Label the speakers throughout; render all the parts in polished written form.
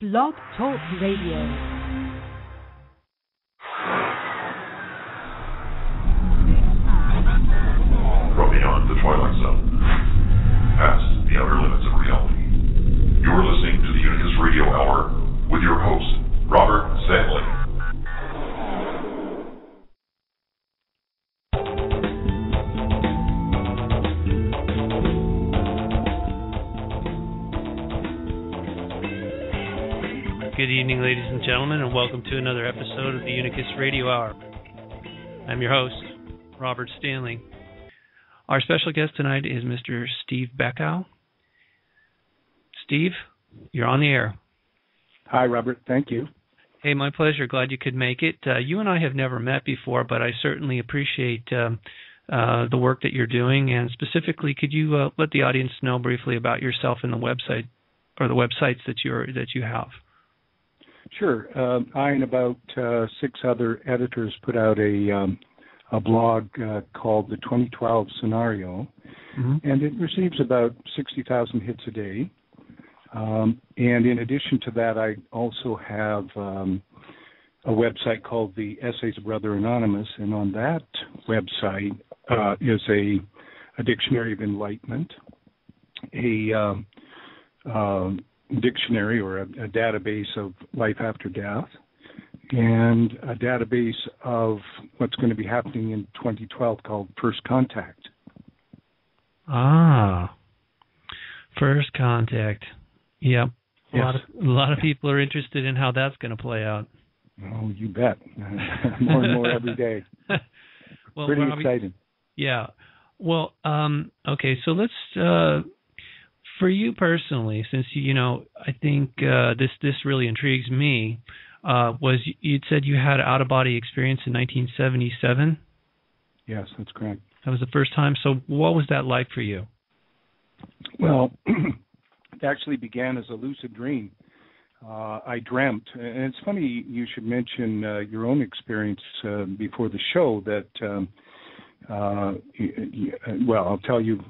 Speaker 1: Blog Talk Radio.
Speaker 2: From beyond the Twilight Zone, past the outer limits of reality, you're listening to the Unicus Radio Hour with your host, Robert Stanley.
Speaker 3: Good evening, ladies and gentlemen, and welcome to another episode of the Unicus Radio Hour. I'm your host, Robert Stanley. Our special guest tonight is Mr. Steve Beckow. Steve, you're on the air.
Speaker 4: Hi, Robert. Thank you.
Speaker 3: Hey, my pleasure. Glad you could make it. You and I have never met before, but I certainly appreciate the work that you're doing. And specifically, could you let the audience know briefly about yourself and the website or the websites that you have?
Speaker 4: Sure. I and about 6 other editors put out a blog called the 2012 Scenario, and it receives about 60,000 hits a day. And in addition to that, I also have a website called the Essays of Brother Anonymous, and on that website is a dictionary of enlightenment, a dictionary or a database of life after death, and a database of what's going to be happening in 2012 called First Contact.
Speaker 3: Ah, First Contact. Yep.
Speaker 4: Yes.
Speaker 3: A lot of people are interested in how that's going to play out.
Speaker 4: Oh, you bet. More and more every day.
Speaker 3: Well,
Speaker 4: pretty exciting.
Speaker 3: Yeah. Well, okay, so let's... for you personally, since I think this really intrigues me, was you'd said you had out-of-body experience in 1977?
Speaker 4: Yes, that's correct.
Speaker 3: That was the first time. So what was that like for you?
Speaker 4: Well, it actually began as a lucid dream. I dreamt, and it's funny you should mention your own experience before the show. That, well, I'll tell you.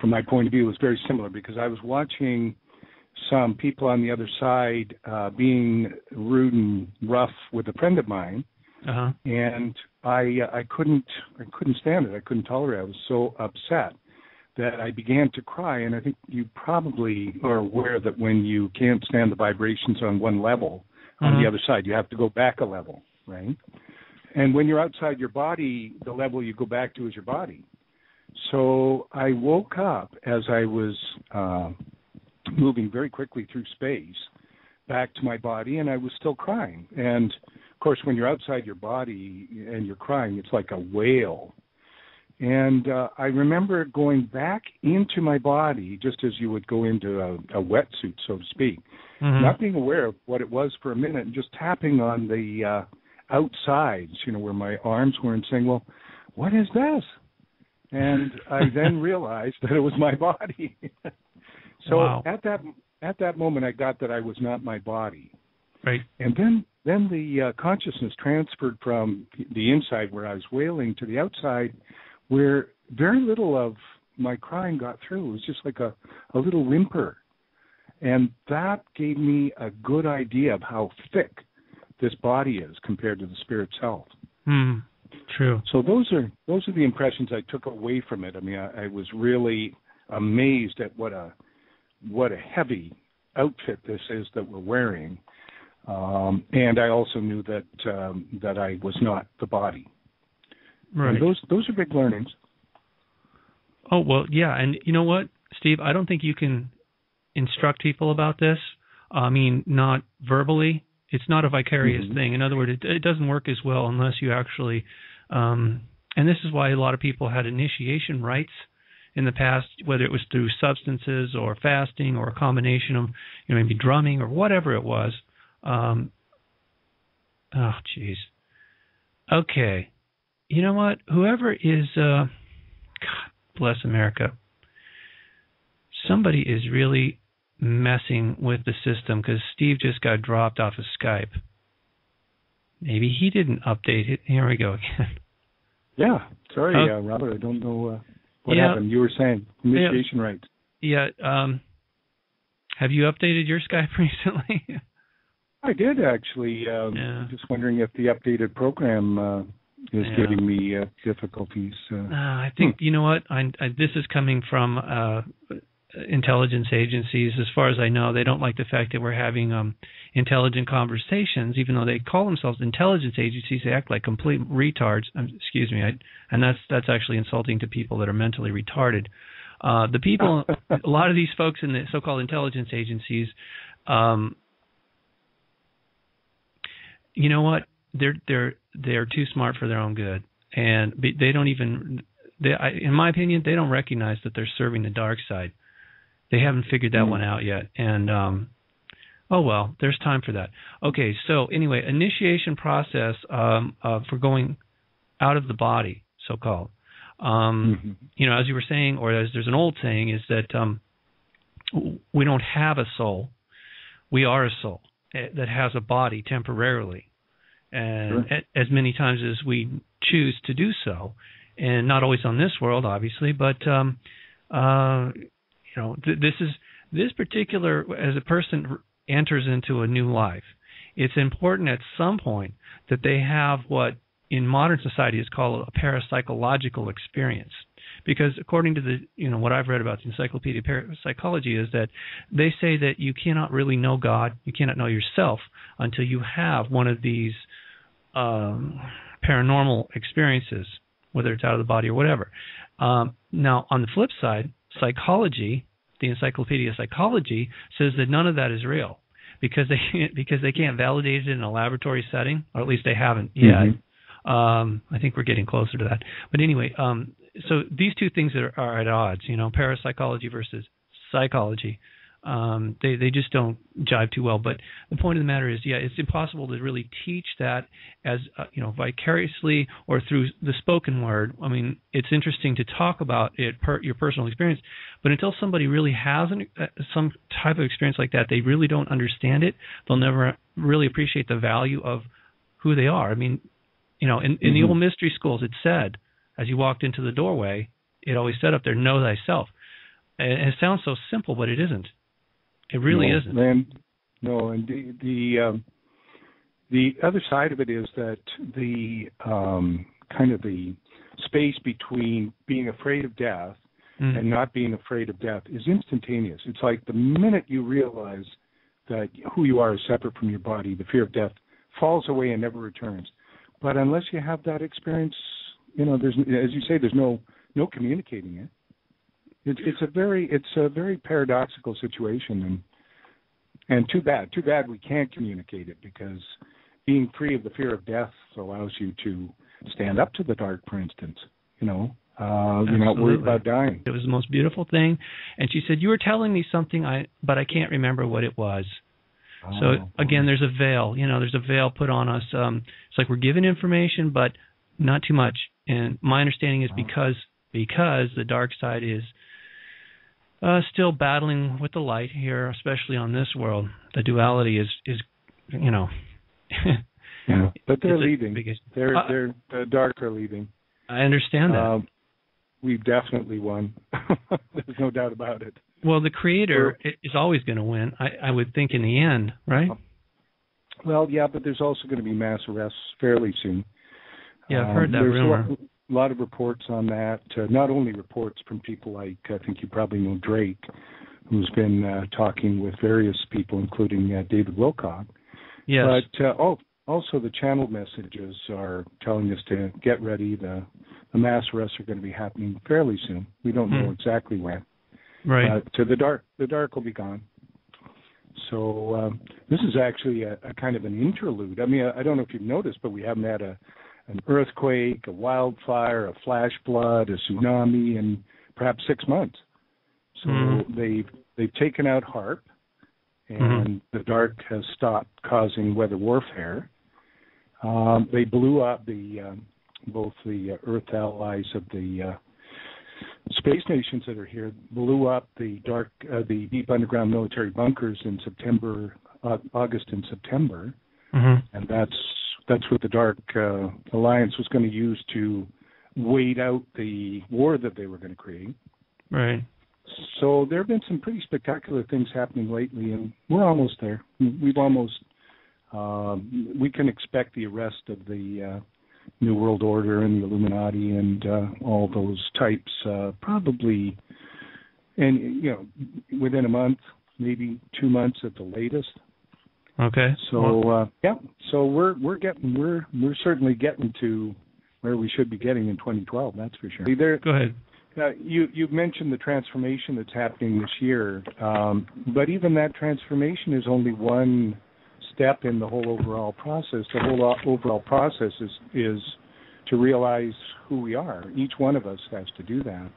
Speaker 4: From my point of view, it was very similar because I was watching some people on the other side being rude and rough with a friend of mine, and I couldn't stand it. I couldn't tolerate it. I was so upset that I began to cry. And I think you probably are aware that when you can't stand the vibrations on one level, on the other side, you have to go back a level, right? And when you're outside your body, the level you go back to is your body. So I woke up as I was moving very quickly through space back to my body, and I was still crying. And, of course, when you're outside your body and you're crying, it's like a wail. And I remember going back into my body just as you would go into a wetsuit, so to speak, not being aware of what it was for a minute and just tapping on the outsides, where my arms were, and saying, well, what is this? And I then realized that it was my body. So
Speaker 3: wow.
Speaker 4: at that moment, I got that I was not my body.
Speaker 3: Right.
Speaker 4: And then the consciousness transferred from the inside where I was wailing to the outside, where very little of my crying got through. It was just like a little whimper. And that gave me a good idea of how thick this body is compared to the spirit self.
Speaker 3: True.
Speaker 4: So those are the impressions I took away from it. I mean, I was really amazed at what a heavy outfit this is that we're wearing, and I also knew that I was not the body.
Speaker 3: Right.
Speaker 4: And those are big learnings.
Speaker 3: Oh well, yeah, and you know what, Steve? I don't think you can instruct people about this. I mean, not verbally. It's not a vicarious thing. In other words, it doesn't work as well unless you actually, and this is why a lot of people had initiation rites in the past, whether it was through substances or fasting or a combination of, maybe drumming or whatever it was. Oh, geez. Okay. You know what? Whoever is, God bless America, somebody is really messing with the system because Steve just got dropped off of Skype. Maybe he didn't update it. Here we go again.
Speaker 4: Yeah. Sorry, Robert. I don't know what happened. You were saying initiation rites.
Speaker 3: Yeah. Have you updated your Skype recently?
Speaker 4: I did, actually. Just wondering if the updated program is giving me difficulties.
Speaker 3: I think, you know what, this is coming from intelligence agencies. As far as I know, they don't like the fact that we're having intelligent conversations, even though they call themselves intelligence agencies. They act like complete retards. Excuse me, and that's actually insulting to people that are mentally retarded. The people, a lot of these folks in the so-called intelligence agencies, you know what? They're too smart for their own good, and they don't even. In my opinion, they don't recognize that they're serving the dark side. They haven't figured that one out yet, and oh well, there's time for that. Okay, so anyway, initiation process for going out of the body, so-called. You know, as you were saying, or as there's an old saying, is that we don't have a soul. We are a soul that has a body temporarily, and as many times as we choose to do so, and not always on this world, obviously, but you know, this particular, as a person enters into a new life, it's important at some point that they have what in modern society is called a parapsychological experience. Because according to the, you know, what I've read about the Encyclopedia of Parapsychology is that they say that you cannot really know God, you cannot know yourself until you have one of these paranormal experiences, whether it's out of the body or whatever. Now, on the flip side, psychology, the Encyclopedia of Psychology, says that none of that is real because they can't validate it in a laboratory setting, or at least they haven't yet. I think we're getting closer to that. But anyway, so these two things are at odds, you know, parapsychology versus psychology. They just don't jive too well. But the point of the matter is, it's impossible to really teach that as, you know, vicariously or through the spoken word. I mean, it's interesting to talk about it, your personal experience, but until somebody really has some type of experience like that, they really don't understand it. They'll never really appreciate the value of who they are. I mean, you know, in the old mystery schools, it said, as you walked into the doorway, it always said up there, know thyself. And it sounds so simple, but it isn't. It really isn't. And
Speaker 4: the other side of it is that the kind of the space between being afraid of death and not being afraid of death is instantaneous. It's like the minute you realize that who you are is separate from your body, the fear of death falls away and never returns. But unless you have that experience, you know, there's, as you say, there's no communicating it. It's a very paradoxical situation, and too bad we can't communicate it, because being free of the fear of death allows you to stand up to the dark, for instance. You know, you're not worried about dying.
Speaker 3: It was the most beautiful thing. And she said, "You were telling me something, but I can't remember what it was." So again, there's a veil. You know, there's a veil put on us. It's like we're given information, but not too much. And my understanding is because the dark side is still battling with the light here, especially on this world. The duality is you know.
Speaker 4: Yeah, but they're leaving. The dark are leaving.
Speaker 3: I understand that.
Speaker 4: We've definitely won. There's no doubt about it.
Speaker 3: Well, the Creator is always going to win, I would think, in the end, right?
Speaker 4: Well, yeah, but there's also going to be mass arrests fairly soon.
Speaker 3: Yeah, I've heard that rumor.
Speaker 4: A lot of reports on that, not only reports from people like, I think you probably know Drake, who's been talking with various people, including David Wilcock.
Speaker 3: Yes.
Speaker 4: But also the channel messages are telling us to get ready. The mass arrests are going to be happening fairly soon. We don't know exactly when.
Speaker 3: Right.
Speaker 4: The dark will be gone. So this is actually a kind of an interlude. I mean, I don't know if you've noticed, but we haven't had an earthquake, a wildfire, a flash flood, a tsunami in perhaps 6 months. So they've taken out HARP, and the dark has stopped causing weather warfare. They blew up both the Earth allies of the space nations that are here, blew up the deep underground military bunkers in August and September, and that's what the Dark Alliance was going to use to wait out the war that they were going to create.
Speaker 3: Right.
Speaker 4: So there have been some pretty spectacular things happening lately, and we're almost there. We've almost, we can expect the arrest of the New World Order and the Illuminati and all those types probably, and within a month, maybe 2 months at the latest.
Speaker 3: Okay.
Speaker 4: So so we're certainly getting to where we should be getting in 2012. That's for sure.
Speaker 3: Go ahead.
Speaker 4: You've mentioned the transformation that's happening this year, but even that transformation is only one step in the whole overall process. The whole overall process is to realize who we are. Each one of us has to do that,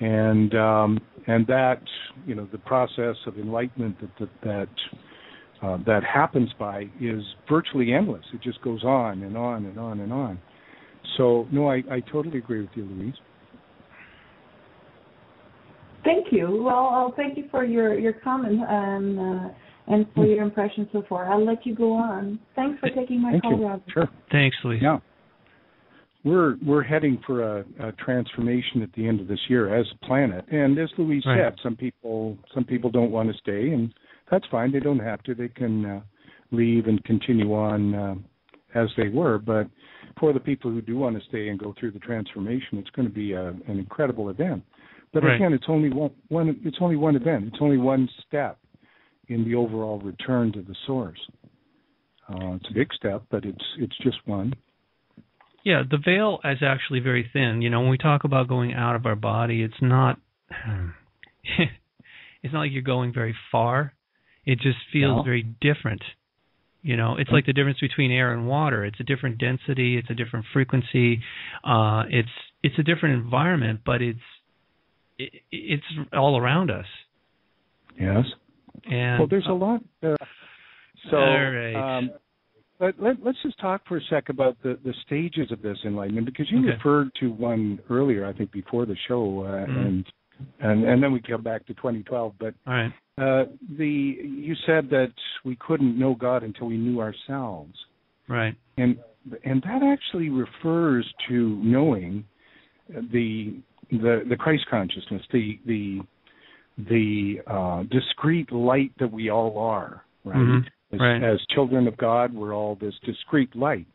Speaker 4: and that the process of enlightenment that happens by is virtually endless. It just goes on and on and on and on. So no, I totally agree with you, Louise.
Speaker 5: Thank you. Well, thank you for your comment and for your impression so far. I'll let you go on. Thanks for taking my call, Rob.
Speaker 4: Sure.
Speaker 3: Thanks, Louise.
Speaker 4: Yeah. We're heading for a transformation at the end of this year as a planet. And as Louise said, some people don't want to stay, and that's fine. They don't have to. They can leave and continue on as they were. But for the people who do want to stay and go through the transformation, it's going to be an incredible event. But again, it's only one event. It's only one step in the overall return to the source. It's a big step, but it's just one.
Speaker 3: Yeah, the veil is actually very thin. When we talk about going out of our body, it's not like you're going very far. It just feels very different. It's like the difference between air and water. It's a different density. It's a different frequency. It's a different environment, but it's all around us.
Speaker 4: Yes.
Speaker 3: And
Speaker 4: well, there's a lot.
Speaker 3: All right.
Speaker 4: But let's just talk for a sec about the stages of this enlightenment, because you referred to one earlier, I think, before the show, and then we come back to 2012. But
Speaker 3: all right.
Speaker 4: You said that we couldn't know God until we knew ourselves. Right. And that actually refers to knowing the Christ consciousness, the discrete light that we all are, right?
Speaker 3: Mm-hmm.
Speaker 4: As children of God, we're all this discrete light.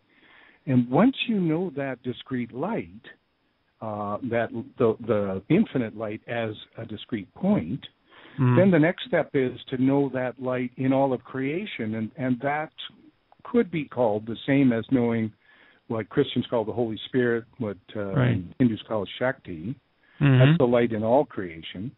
Speaker 4: And once you know that discrete light, that the infinite light as a discrete point, then the next step is to know that light in all of creation, and that could be called the same as knowing what Christians call the Holy Spirit, what Hindus call Shakti. Mm-hmm. That's the light in all creation.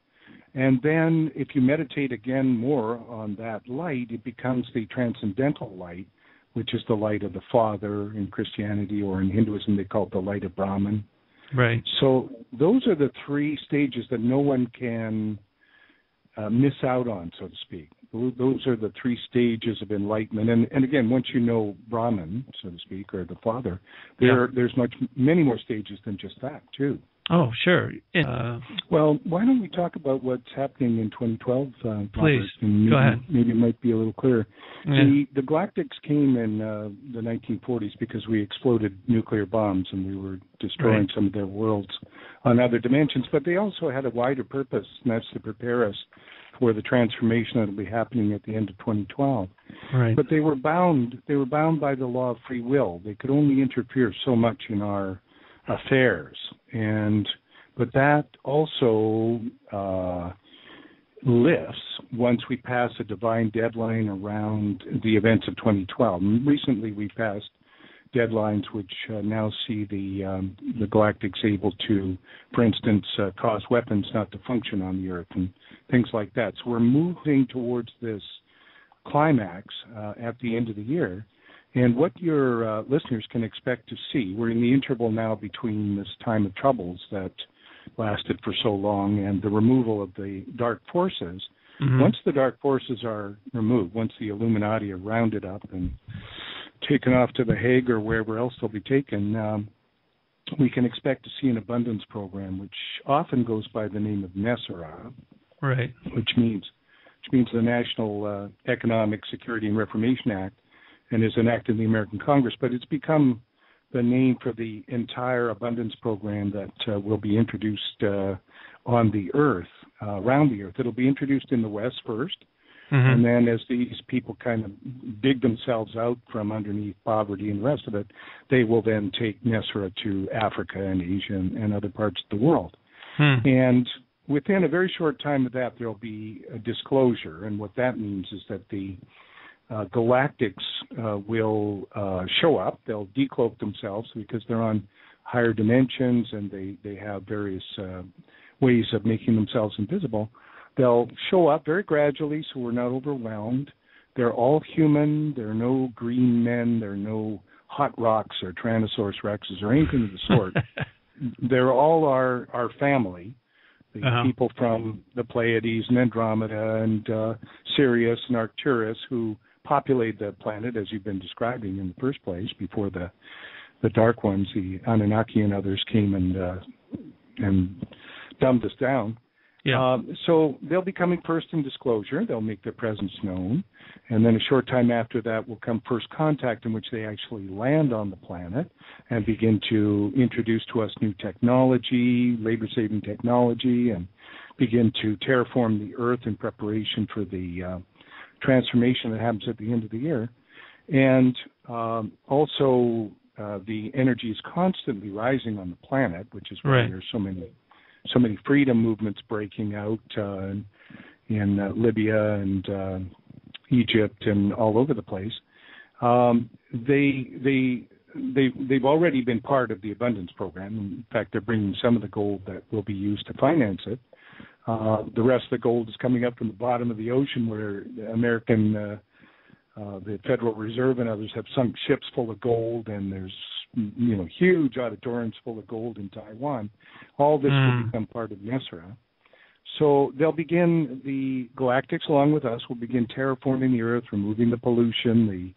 Speaker 4: And then if you meditate again more on that light, it becomes the transcendental light, which is the light of the Father in Christianity, or in Hinduism they call it the light of Brahman. Right. So those are the three stages that no one can miss out on, so to speak. Those are the three stages of enlightenment. And again, once you know Brahman, so to speak, or the Father, there's many more stages than just that, too.
Speaker 3: Oh, sure.
Speaker 4: Well, why don't we talk about what's happening in 2012,
Speaker 3: please,
Speaker 4: Robert,
Speaker 3: go ahead.
Speaker 4: Maybe it might be a little clearer. Yeah. The Galactics came in the 1940s because we exploded nuclear bombs and we were destroying some of their worlds on other dimensions, but they also had a wider purpose, and that's to prepare us for the transformation that will be happening at the end of 2012. Right. But they were bound by the law of free will. They could only interfere so much in our affairs, but that also lifts once we pass a divine deadline around the events of 2012. And recently we passed deadlines which now see the Galactics able to, for instance, cause weapons not to function on the Earth and things like that. So we're moving towards this climax at the end of the year. And what your listeners can expect to see, we're in the interval now between this time of troubles that lasted for so long and the removal of the dark forces. Mm-hmm. Once the dark forces are removed, once the Illuminati are rounded up and taken off to The Hague or wherever else they'll be taken, we can expect to see an abundance program, which often goes by the name of NESARA, which means the National Economic Security and Reformation Act, and is enacted in the American Congress, but it's become the name for the entire abundance program that will be introduced on the Earth around the earth. It'll be introduced in the West first, and then as these people kind of dig themselves out from underneath poverty and the rest of it, they will then take NESRA to Africa and Asia and other parts of the world. And within a very short time of that, there'll be a disclosure, and what that means is that the galactics will show up. They'll decloak themselves because they're on higher dimensions, and they have various ways of making themselves invisible. They'll show up very gradually, so we're not overwhelmed. They're all human. There are no green men. There are no hot rocks or Tyrannosaurus rexes or anything of the sort. They're all our family. The people from the Pleiades and Andromeda and Sirius and Arcturus who populate the planet, as you've been describing in the first place, before the Dark Ones, the Anunnaki and others came and dumbed us down. Yeah. So they'll be coming first in disclosure. They'll make their presence known. And then a short time after that will come first contact, in which they actually land on the planet and begin to introduce to us new technology, labor-saving technology, and begin to terraform the Earth in preparation for the transformation that happens at the end of the year. And also the energy is constantly rising on the planet, which is why there's so many freedom movements breaking out in Libya and Egypt and all over the place. They've already been part of the abundance program. In fact, they're bringing some of the gold that will be used to finance it. The rest of the gold is coming up from the bottom of the ocean, where the Federal Reserve and others have sunk ships full of gold, and there's huge auditoriums full of gold in Taiwan. All this will become part of NESRA. So they'll begin, the galactics along with us will begin terraforming the Earth, removing the pollution,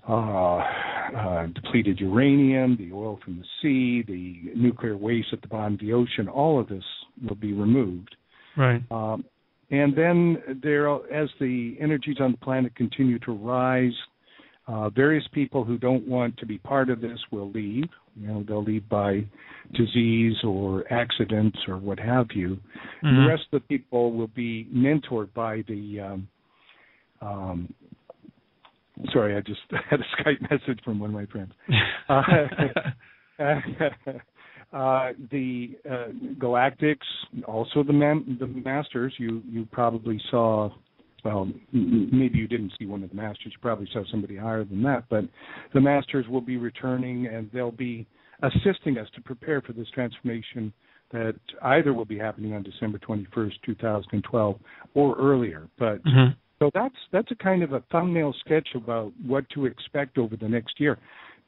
Speaker 4: the depleted uranium, the oil from the sea, the nuclear waste at the bottom of the ocean. All of this will be removed. Right. And then as the energies on the planet continue to rise, various people who don't want to be part of this will leave. They'll leave by disease or accidents or what have you. And the rest of the people will be mentored by the sorry, I just had a Skype message from one of my friends. The galactics, also the masters. You probably saw. Well, maybe you didn't see one of the masters. You probably saw somebody higher than that. But the masters will be returning, and they'll be assisting us to prepare for this transformation that either will be happening on December 21st, 2012, or earlier. But so that's a kind of a thumbnail sketch about what to expect over the next year.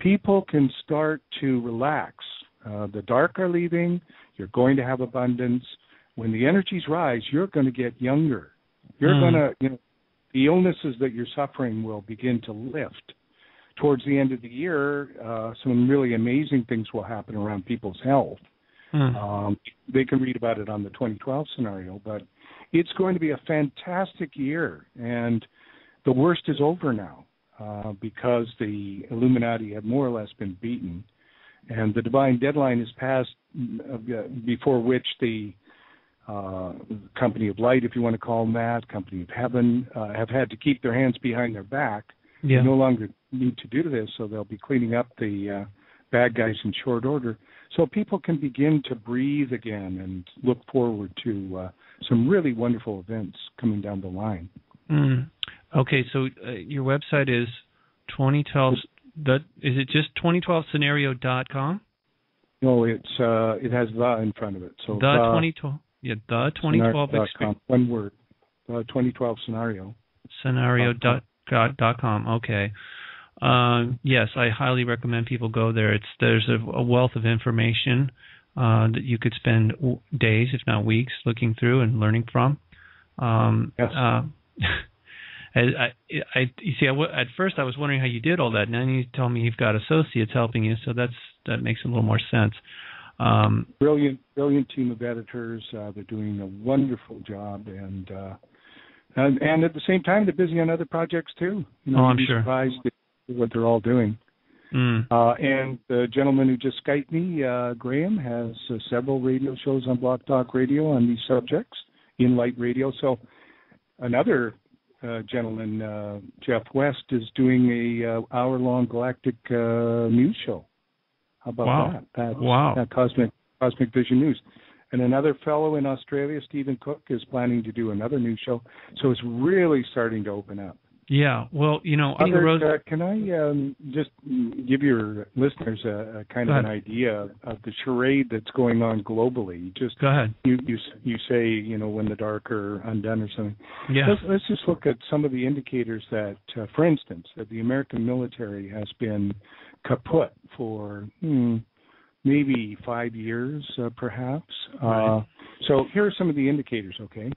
Speaker 4: People can start to relax. The dark are leaving. You're going to have abundance. When the energies rise, you're going to get younger. You're going to, the illnesses that you're suffering will begin to lift. Towards the end of the year, some really amazing things will happen around people's health. They can read about it on the 2012 scenario, but it's going to be a fantastic year. And the worst is over now because the Illuminati have more or less been beaten. And the divine deadline is passed before which the Company of Light, if you want to call them that, Company of Heaven, have had to keep their hands behind their back. Yeah. They no longer need to do this, so they'll be cleaning up the bad guys in short order. So people can begin to breathe again and look forward to some really wonderful events coming down the line.
Speaker 3: Okay, so your website is 2012. Is it just 2012scenario.com?
Speaker 4: No, it has the in front of it. So
Speaker 3: the 2012. Yeah, the 2012 experience.
Speaker 4: One word. 2012 scenario.
Speaker 3: Scenario.com. Okay. Yes, I highly recommend people go there. There's a wealth of information that you could spend days, if not weeks, looking through and learning from.
Speaker 4: Yes.
Speaker 3: You see, at first I was wondering how you did all that. Now you tell me you've got associates helping you, so that makes a little more sense.
Speaker 4: Brilliant team of editors. They're doing a wonderful job, and at the same time, they're busy on other projects too.
Speaker 3: I'm
Speaker 4: you'd be
Speaker 3: sure.
Speaker 4: Surprised at what they're all doing. And the gentleman who just Skyped me, Graham, has several radio shows on Block Talk Radio on these subjects, in Light Radio. So another gentleman, Jeff West, is doing a hour-long galactic news show. How about that? That Cosmic Vision News. And another fellow in Australia, Stephen Cook, is planning to do another news show. So it's really starting to open up.
Speaker 3: Yeah, well, you know,
Speaker 4: can I just give your listeners a kind of an idea of the charade that's going on globally? Just
Speaker 3: go ahead.
Speaker 4: You say, you know, when the dark are undone or something.
Speaker 3: Yeah.
Speaker 4: Let's just look at some of the indicators that, for instance, that the American military has been kaput for maybe 5 years, perhaps.
Speaker 3: Right.
Speaker 4: So here are some of the indicators. Okay.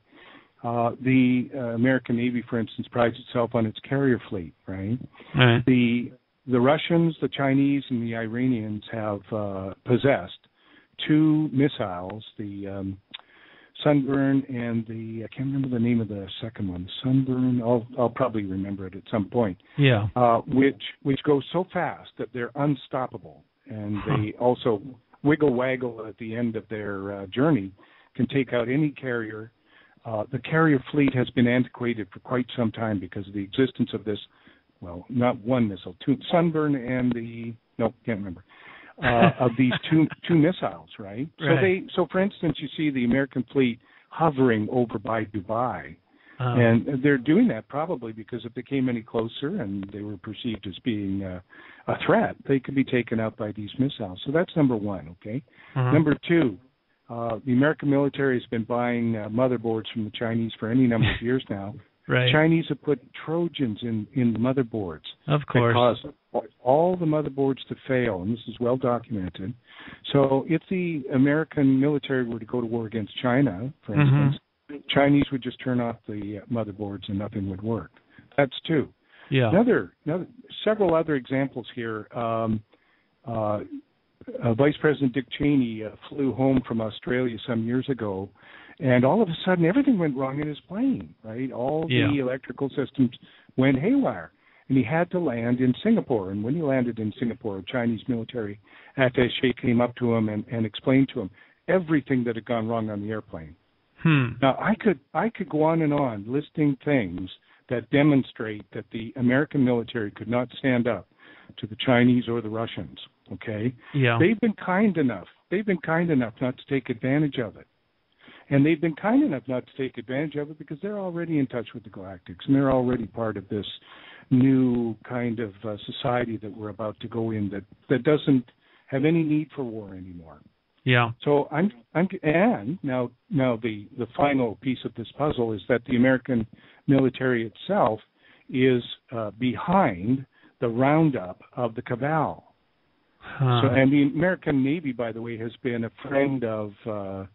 Speaker 4: The American Navy, for instance, prides itself on its carrier fleet, right?
Speaker 3: Right.
Speaker 4: The Russians, the Chinese, and the Iranians have possessed 2 missiles, the Sunburn and I can't remember the name of the second one. Sunburn, I'll probably remember it at some point.
Speaker 3: Yeah.
Speaker 4: Which go so fast that they're unstoppable, and they also wiggle-waggle at the end of their journey, can take out any carrier. The carrier fleet has been antiquated for quite some time because of the existence of this, well, not one missile, 2, Sunburn and can't remember, of these two missiles, right?
Speaker 3: Right.
Speaker 4: So for instance, you see the American fleet hovering over by Dubai, and they're doing that probably because if they came any closer and they were perceived as being a threat, they could be taken out by these missiles. So that's number one, okay? Number two, the American military has been buying motherboards from the Chinese for any number of years now.
Speaker 3: Right.
Speaker 4: The Chinese have put Trojans in the motherboards.
Speaker 3: Of course.
Speaker 4: That cause all the motherboards to fail, and this is well documented. So if the American military were to go to war against China, for instance, Chinese would just turn off the motherboards and nothing would work. That's two.
Speaker 3: Yeah.
Speaker 4: Several other examples here. Vice President Dick Cheney flew home from Australia some years ago, and all of a sudden everything went wrong in his plane, right? All the electrical systems went haywire, and he had to land in Singapore. And when he landed in Singapore, a Chinese military attaché came up to him and explained to him everything that had gone wrong on the airplane. Now, I could go on and on listing things that demonstrate that the American military could not stand up to the Chinese or the Russians. Okay?
Speaker 3: Yeah.
Speaker 4: They've been kind enough not to take advantage of it. And they've been kind enough not to take advantage of it because they're already in touch with the Galactics, and they're already part of this new kind of society that we're about to go in that doesn't have any need for war anymore.
Speaker 3: Yeah.
Speaker 4: So and now the final piece of this puzzle is that the American military itself is behind the roundup of the cabal. So, and the American Navy, by the way, has been a friend of the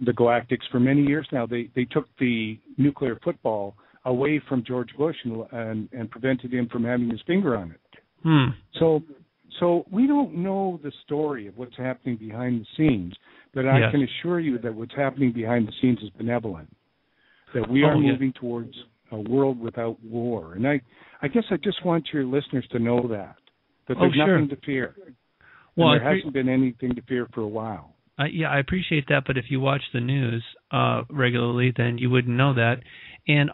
Speaker 4: Galactics for many years now. They took the nuclear football away from George Bush and prevented him from having his finger on it. So we don't know the story of what's happening behind the scenes, but I can assure you that what's happening behind the scenes is benevolent, that we are moving towards a world without war. And I guess I just want your listeners to know that there's nothing to fear. Well, there hasn't been anything to fear for a while.
Speaker 3: I appreciate that, but if you watch the news regularly, then you wouldn't know that. And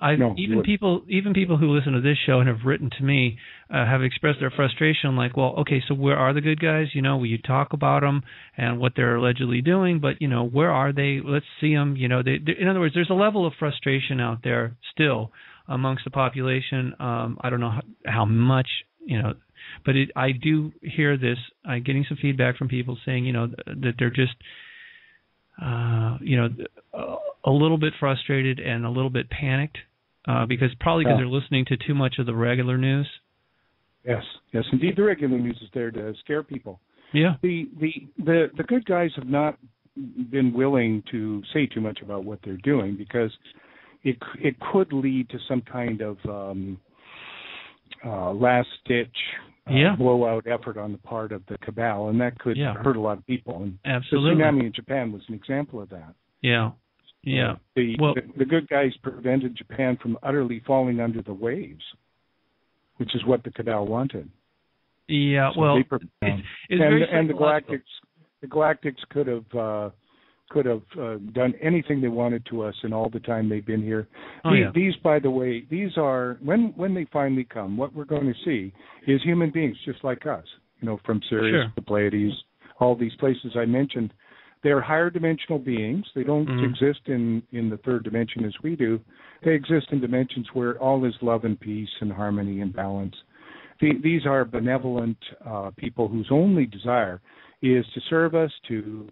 Speaker 3: people who listen to this show and have written to me have expressed their frustration, like, well, okay, so where are the good guys? You know, you talk about them and what they're allegedly doing, but you know, where are they? Let's see them. You know, in other words, there's a level of frustration out there still amongst the population. I don't know how much, you know. But I do hear this. I'm getting some feedback from people saying, you know, that they're just, you know, a little bit frustrated and a little bit panicked because they're listening to too much of the regular news. Yes,
Speaker 4: indeed, the regular news is there to scare people.
Speaker 3: Yeah.
Speaker 4: The good guys have not been willing to say too much about what they're doing because it could lead to some kind of last-ditch blowout effort on the part of the cabal, and that could hurt a lot of people. And
Speaker 3: absolutely.
Speaker 4: The tsunami in Japan was an example of that.
Speaker 3: Yeah.
Speaker 4: The good guys prevented Japan from utterly falling under the waves, which is what the cabal wanted.
Speaker 3: Yeah,
Speaker 4: So
Speaker 3: well,
Speaker 4: it's
Speaker 3: very
Speaker 4: and
Speaker 3: psychological.
Speaker 4: the Galactics could have done anything they wanted to us in all the time they've been here. These, by the way, these are when they finally come. What we're going to see is human beings just like us. From Sirius to Pleiades, all these places I mentioned. They're higher dimensional beings. They don't exist in the third dimension as we do. They exist in dimensions where all is love and peace and harmony and balance. These are benevolent people whose only desire is to serve us, to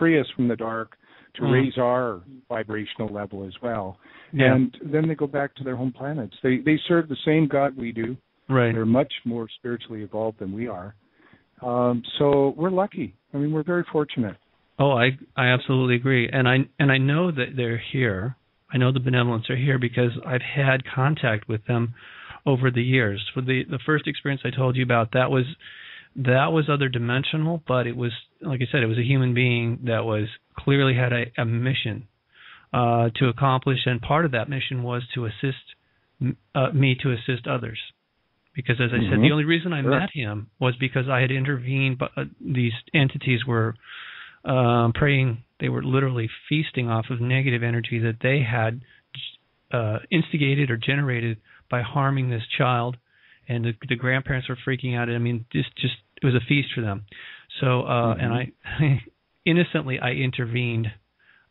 Speaker 4: free us from the dark, to raise our vibrational level as well. Yeah. And then they go back to their home planets. They serve the same God we do.
Speaker 3: Right.
Speaker 4: They're much more spiritually evolved than we are. So we're lucky. I mean, we're very fortunate.
Speaker 3: Oh, I absolutely agree. And I know that they're here. I know the benevolents are here because I've had contact with them over the years. For the first experience I told you about, that was other dimensional, but it was, like I said, it was a human being that was clearly had a mission to accomplish, and part of that mission was to assist me to assist others. Because, as I said, the only reason I met him was because I had intervened, but these entities were praying. They were literally feasting off of negative energy that they had instigated or generated by harming this child, and the grandparents were freaking out. I mean, just it was a feast for them. So, and I innocently I intervened,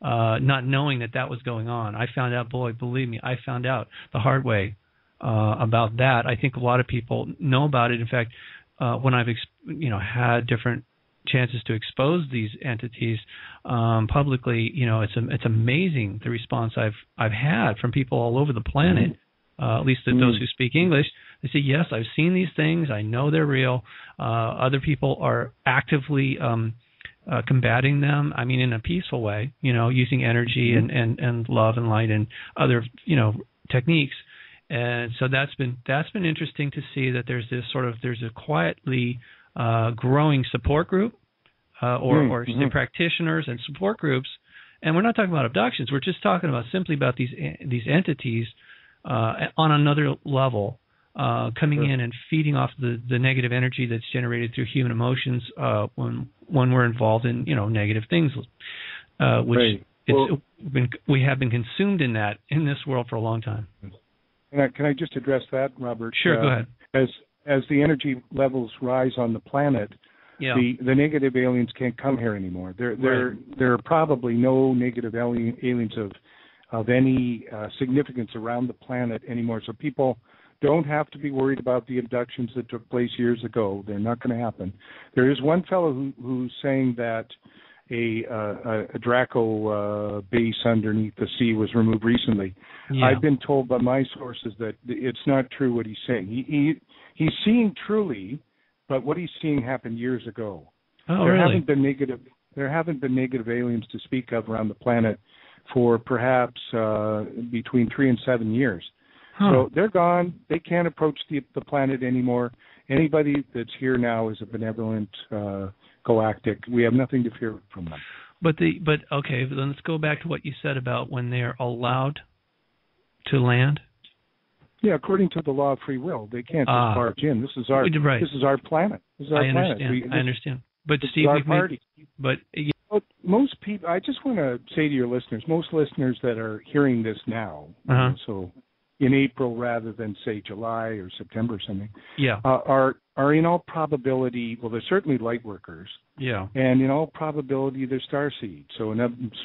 Speaker 3: not knowing that was going on. I found out, boy, believe me, I found out the hard way about that. I think a lot of people know about it. In fact, when I've had different chances to expose these entities publicly, it's amazing the response I've had from people all over the planet. At least those who speak English, they say, yes, I've seen these things. I know they're real. Other people are actively combating them. I mean, in a peaceful way, using energy and love and light and other, techniques. And so that's been interesting to see that there's a quietly growing support group or practitioners and support groups. And we're not talking about abductions. We're just talking about simply about these entities on another level, coming in and feeding off the negative energy that's generated through human emotions when we're involved in negative things, which we have been consumed in this world for a long time.
Speaker 4: Can I just address that, Robert?
Speaker 3: Sure, go ahead.
Speaker 4: As the energy levels rise on the planet, the negative aliens can't come here anymore. There are probably no negative aliens of any significance around the planet anymore. So people don't have to be worried about the abductions that took place years ago. They're not going to happen. There is one fellow who's saying that a Draco base underneath the sea was removed recently. Yeah. I've been told by my sources that it's not true what he's saying. He's seeing truly, but what he's seeing happened years ago.
Speaker 3: Oh,
Speaker 4: there
Speaker 3: really?
Speaker 4: There haven't been negative aliens to speak of around the planet for perhaps between 3 and 7 years. So they're gone. They can't approach the planet anymore. Anybody that's here now is a benevolent galactic. We have nothing to fear from them.
Speaker 3: But okay, then let's go back to what you said about when they're allowed to land.
Speaker 4: Yeah, according to the law of free will, they can't just barge in. This is our planet. This is our planet.
Speaker 3: I understand. But Steve,
Speaker 4: our party. Most people, I just want to say to your listeners, most listeners that are hearing this now, so in April rather than say July or September or something, are in all probability, well, they're certainly light workers. Yeah. And in all probability, they're starseed. So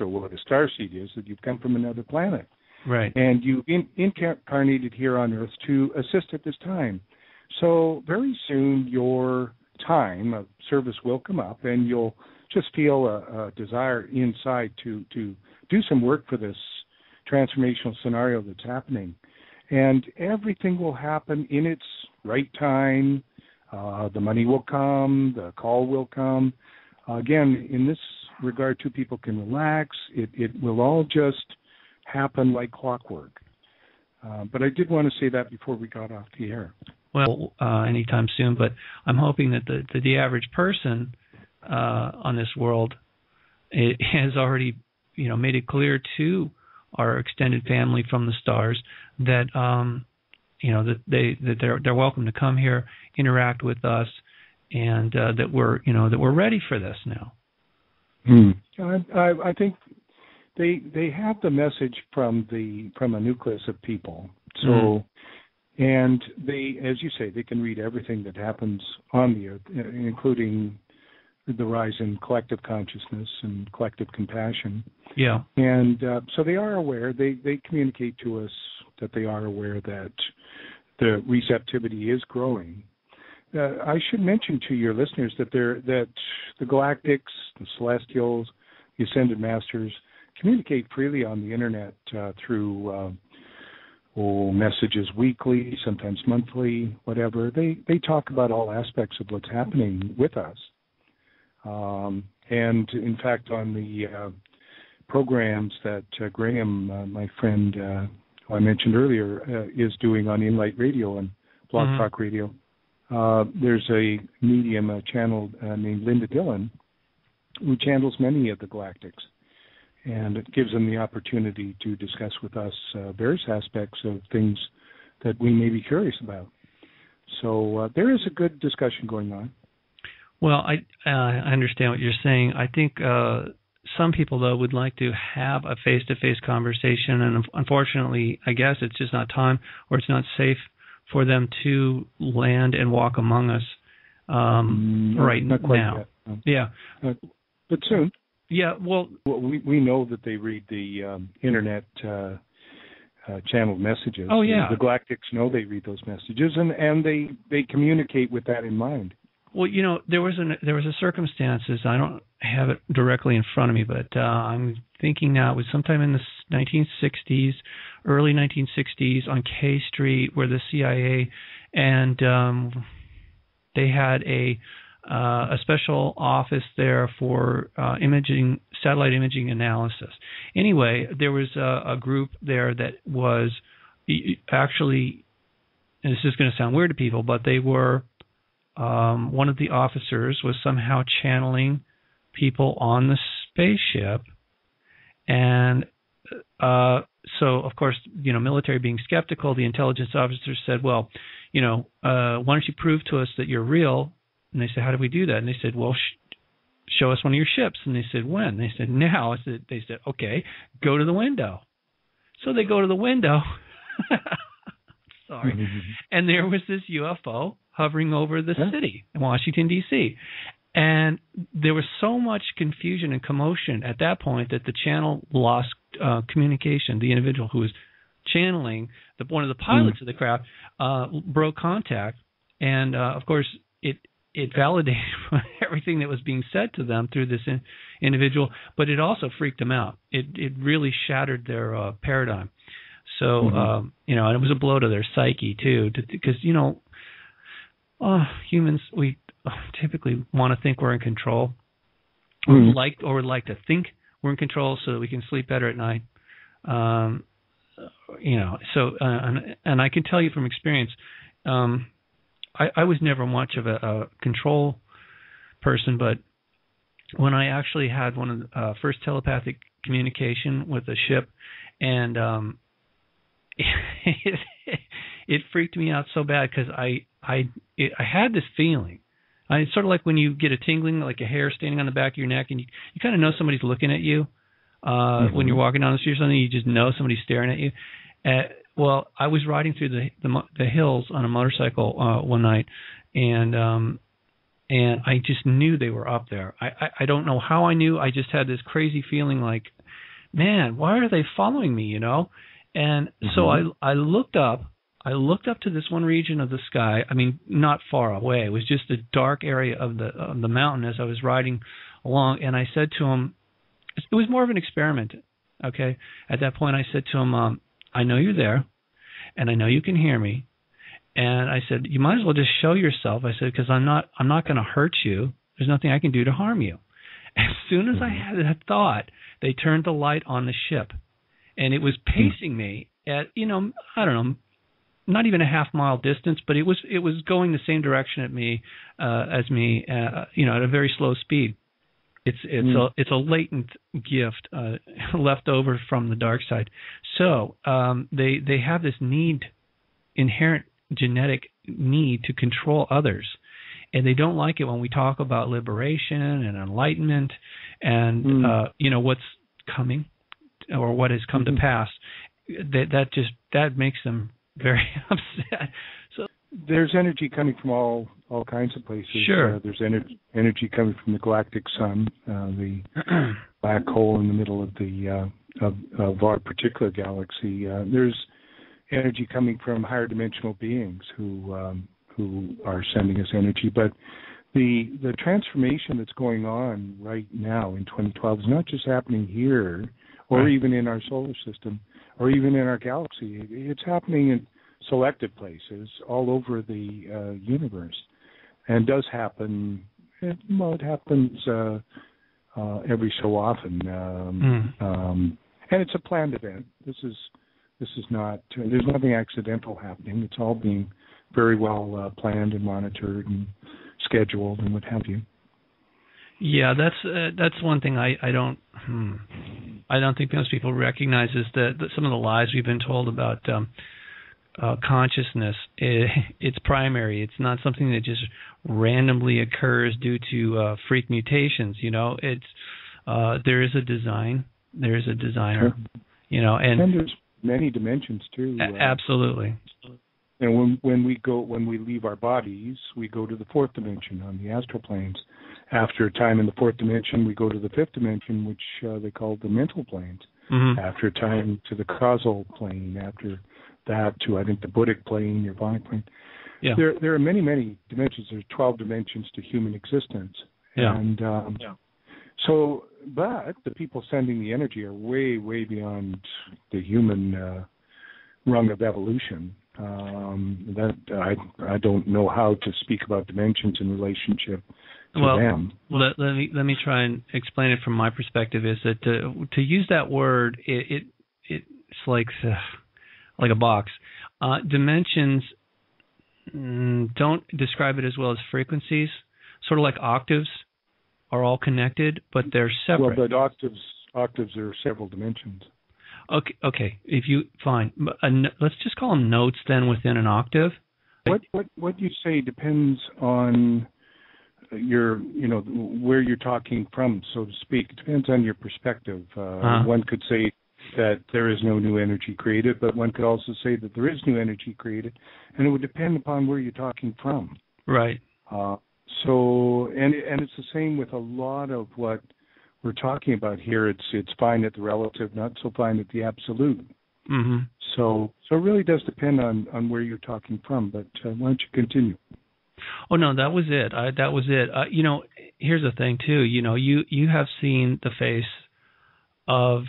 Speaker 4: what a starseed is that you've come from another planet. Right. And you incarnated here on Earth to assist at this time. So very soon your time of service will come up, and you'll just feel a desire inside to do some work for this transformational scenario that's happening. And everything will happen in its right time. The money will come. The call will come. Again, in this regard, two people can relax. It will all just happen like clockwork. But I did want to say that before we got off the air.
Speaker 3: Well, anytime soon. But I'm hoping that the average person on this world has already, made it clear to our extended family from the stars that that they're welcome to come here, interact with us, and that we're ready for this now.
Speaker 4: I think they have the message from a nucleus of people. So, and they, as you say, they can read everything that happens on the earth, including the rise in collective consciousness and collective compassion.
Speaker 3: Yeah.
Speaker 4: And so they are aware. They communicate to us that they are aware that the receptivity is growing. I should mention to your listeners that the galactics, the celestials, the ascended masters communicate freely on the internet through messages weekly, sometimes monthly, whatever. They talk about all aspects of what's happening with us. And in fact, on the programs that Graham, my friend, who I mentioned earlier, is doing on Inlight Radio and Blog Talk Radio, there's a medium, a channel named Linda Dillon, who channels many of the galactics. And it gives them the opportunity to discuss with us various aspects of things that we may be curious about. So there is a good discussion going on.
Speaker 3: Well, I understand what you're saying. I think some people, though, would like to have a face-to-face conversation, and unfortunately, I guess it's just not time or it's not safe for them to land and walk among us right
Speaker 4: not quite
Speaker 3: now.
Speaker 4: Yet, no.
Speaker 3: Yeah.
Speaker 4: But soon.
Speaker 3: Yeah, well
Speaker 4: we know that they read the internet channeled messages.
Speaker 3: Oh, yeah.
Speaker 4: The galactics know they read those messages, and they communicate with that in mind.
Speaker 3: Well, there was a circumstances. I don't have it directly in front of me, but I'm thinking now it was sometime in the 1960s, early 1960s, on K Street, where the CIA and they had a special office there for satellite imaging analysis. Anyway, there was a group there that was actually, and this is going to sound weird to people, but they were. One of the officers was somehow channeling people on the spaceship, and so of course, military being skeptical, the intelligence officer said, "Well, why don't you prove to us that you're real?" And they said, "How do we do that?" And they said, "Well, show us one of your ships." And they said, "When?" And they said, "Now." They said, "Okay, go to the window." So they go to the window. Sorry, and there was this UFO hovering over the city, Washington, D.C. And there was so much confusion and commotion at that point that the channel lost communication. The individual who was channeling, one of the pilots of the craft, broke contact. And, of course, it validated everything that was being said to them through this individual, but it also freaked them out. It really shattered their paradigm. So, and it was a blow to their psyche, too, because, humans, we typically want to think we're in control, or would like to think we're in control so that we can sleep better at night. So and I can tell you from experience, I was never much of a control person, but when I actually had one of the first telepathic communication with a ship, and it freaked me out so bad because I had this feeling. It's sort of like when you get a tingling, like a hair standing on the back of your neck, and you kind of know somebody's looking at you when you're walking down the street or something. You just know somebody's staring at you. Well, I was riding through the hills on a motorcycle one night, and I just knew they were up there. I don't know how I knew. I just had this crazy feeling like, man, why are they following me? And so I looked up. I looked up to this one region of the sky. I mean, not far away. It was just a dark area of the mountain as I was riding along. And I said to him, it was more of an experiment. Okay. At that point, I said to him, I know you're there, and I know you can hear me. And I said, you might as well just show yourself. I said, because I'm not going to hurt you. There's nothing I can do to harm you. As soon as I had that thought, they turned the light on the ship, and it was pacing me at, I don't know, not even a half-mile distance, but it was going the same direction as me, at a very slow speed. It's a latent gift left over from the dark side. So they have this need inherent genetic need to control others. And they don't like it when we talk about liberation and enlightenment and, what's coming or what has come to pass. That makes them very upset. So
Speaker 4: there's energy coming from all kinds of places.
Speaker 3: Sure.
Speaker 4: There's energy coming from the galactic sun, the black hole in the middle of the of our particular galaxy. There's energy coming from higher dimensional beings who are sending us energy. But the transformation that's going on right now in 2012 is not just happening here or even in our solar system or even in our galaxy. It's happening in selected places all over the universe, and does happen. It happens every so often, and it's a planned event. This is not. There's nothing accidental happening. It's all being very well planned and monitored and scheduled and what have you.
Speaker 3: Yeah, that's one thing I don't think most people recognize is that some of the lies we've been told about consciousness. It's primary. It's not something that just randomly occurs due to freak mutations. It's there is a design. There is a designer.
Speaker 4: Sure. And there's many dimensions too.
Speaker 3: Absolutely.
Speaker 4: And when we leave our bodies, we go to the fourth dimension on the astral planes. After a time in the fourth dimension, we go to the fifth dimension, which they call the mental planes. Mm-hmm. After a time to the causal plane. After that to, I think, the Buddhic plane, nirvanic plane. Yeah. There are many, many dimensions. There's 12 dimensions to human existence. Yeah. And so, but the people sending the energy are way, way beyond the human rung of evolution. That I don't know how to speak about dimensions in relationship to them.
Speaker 3: Well, let me try and explain it from my perspective. Is that to use that word, it's like a box. Dimensions don't describe it as well as frequencies. Sort of like octaves are all connected, but they're separate.
Speaker 4: Well, but octaves are several dimensions.
Speaker 3: Okay. If you fine, let's just call them notes then within an octave.
Speaker 4: What you say depends on your where you're talking from, so to speak. It depends on your perspective. One could say that there is no new energy created, but one could also say that there is new energy created, and it would depend upon where you're talking from.
Speaker 3: Right.
Speaker 4: So it's the same with a lot of what we're talking about here. It's fine at the relative, not so fine at the absolute. Mm-hmm. So it really does depend on where you're talking from. But why don't you continue?
Speaker 3: Oh no, that was it. That was it. Here's the thing too. You have seen the face of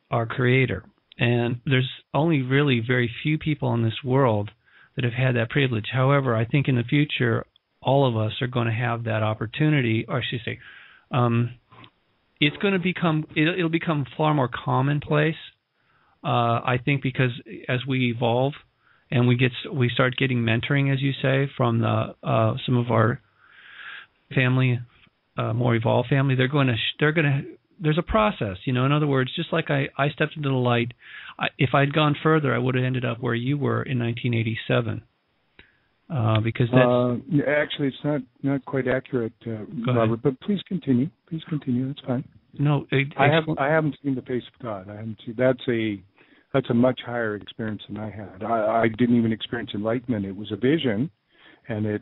Speaker 3: our Creator, and there's only really very few people in this world that have had that privilege. However, I think in the future, all of us are going to have that opportunity, or I should say, it's going to it'll become far more commonplace. I think because as we evolve and we start getting mentoring, as you say, from some of our family, more evolved family, there's a process, In other words, just like I stepped into the light, if I'd gone further, I would have ended up where you were in 1987. Because that's
Speaker 4: actually it's not quite accurate, Robert. But please continue. That's fine.
Speaker 3: No,
Speaker 4: I haven't seen the face of God. I haven't seen. That's a much higher experience than I had. I didn't even experience enlightenment. It was a vision, and it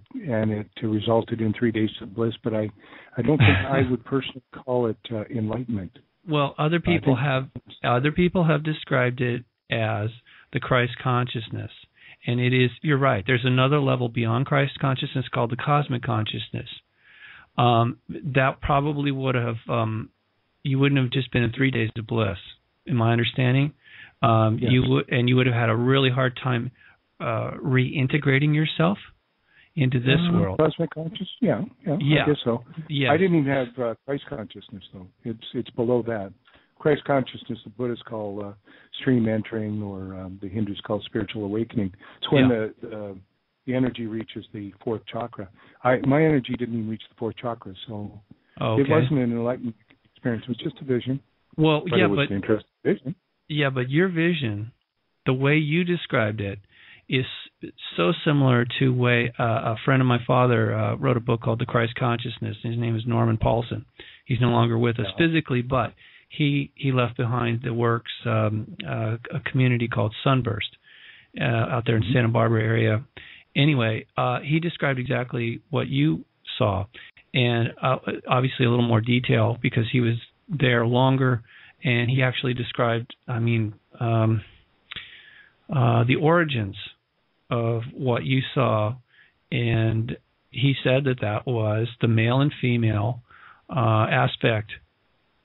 Speaker 4: resulted in 3 days of bliss. But I don't think I would personally call it enlightenment.
Speaker 3: Well, other people have described it as the Christ consciousness. And it is, you're right, there's another level beyond Christ consciousness called the cosmic consciousness. That probably would have, you wouldn't have just been in 3 days of bliss, in my understanding. Yes. You would have had a really hard time reintegrating yourself into this world.
Speaker 4: Cosmic consciousness? Yeah, I guess so. Yes. I didn't even have Christ consciousness, though. It's below that. Christ consciousness, the Buddhists call stream entering, or the Hindus call spiritual awakening. It's when the energy reaches the fourth chakra. My energy didn't even reach the fourth chakra, so it wasn't an enlightenment experience. It was just a vision.
Speaker 3: Well,
Speaker 4: but it was an interesting vision.
Speaker 3: Yeah, but your vision, the way you described it, is so similar to way a friend of my father wrote a book called The Christ Consciousness. His name is Norman Paulson. He's no longer with us physically, but he left behind the works a community called Sunburst out there in Santa Barbara area. Anyway, he described exactly what you saw, and obviously a little more detail because he was there longer, and he actually described, the origins of what you saw, and he said that was the male and female aspect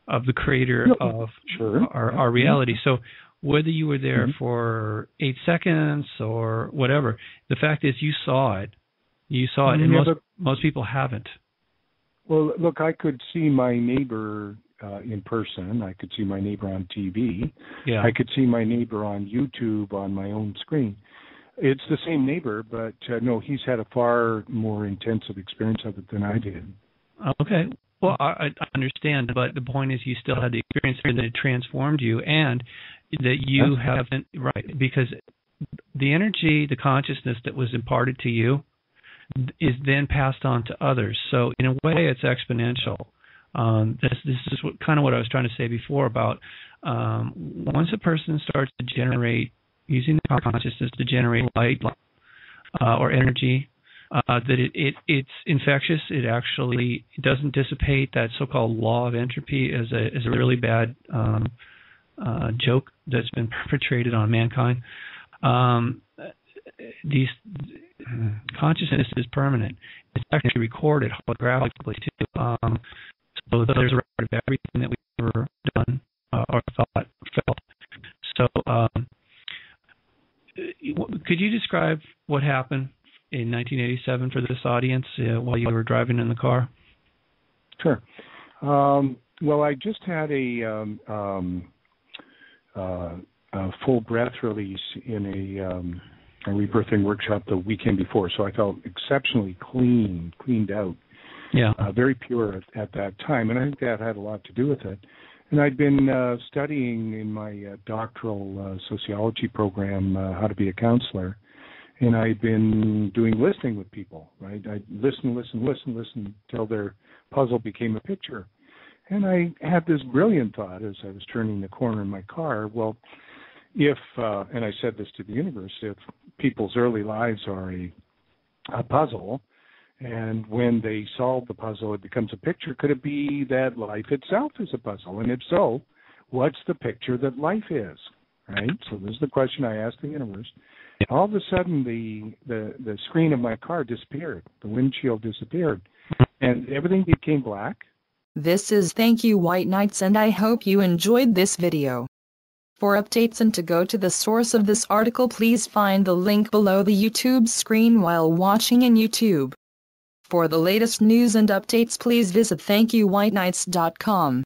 Speaker 3: of the creator of our reality. So whether you were there for 8 seconds or whatever, the fact is you saw it. You saw it, and most people haven't.
Speaker 4: Well, look, I could see my neighbor in person. I could see my neighbor on TV.
Speaker 3: Yeah.
Speaker 4: I could see my neighbor on YouTube on my own screen. It's the same neighbor, but no, he's had a far more intensive experience of it than I did.
Speaker 3: Okay. Well, I understand, but the point is you still had the experience and that it transformed you, and that you haven't, right, because the energy, the consciousness that was imparted to you is then passed on to others. So in a way, it's exponential. This is kind of what I was trying to say before about once a person starts to generate, using the consciousness to generate light or energy, that it's infectious. It actually doesn't dissipate. That so-called law of entropy is a really bad joke that's been perpetrated on mankind. These consciousness is permanent. It's actually recorded holographically too. So there's a record of everything that we've ever done or thought, felt. So could you describe what happened in 1987 for this audience while you were driving in the car?
Speaker 4: Sure. Well, I just had a full breath release in a rebirthing workshop the weekend before, so I felt exceptionally cleaned out.
Speaker 3: Yeah.
Speaker 4: Very pure at that time, and I think that had a lot to do with it. And I'd been studying in my doctoral sociology program how to be a counselor, and I'd been doing listening with people, right? I'd listen until their puzzle became a picture. And I had this brilliant thought as I was turning the corner in my car, well, if, and I said this to the universe, if people's early lives are a puzzle, and when they solve the puzzle, it becomes a picture. Could it be that life itself is a puzzle? And if so, what's the picture that life is, right? So this is the question I asked the universe. All of a sudden, the screen of my car disappeared. The windshield disappeared. And everything became black.
Speaker 6: This is Thank You White Knights, and I hope you enjoyed this video. For updates and to go to the source of this article, please find the link below the YouTube screen while watching in YouTube. For the latest news and updates, please visit thankyouwhiteknights.com.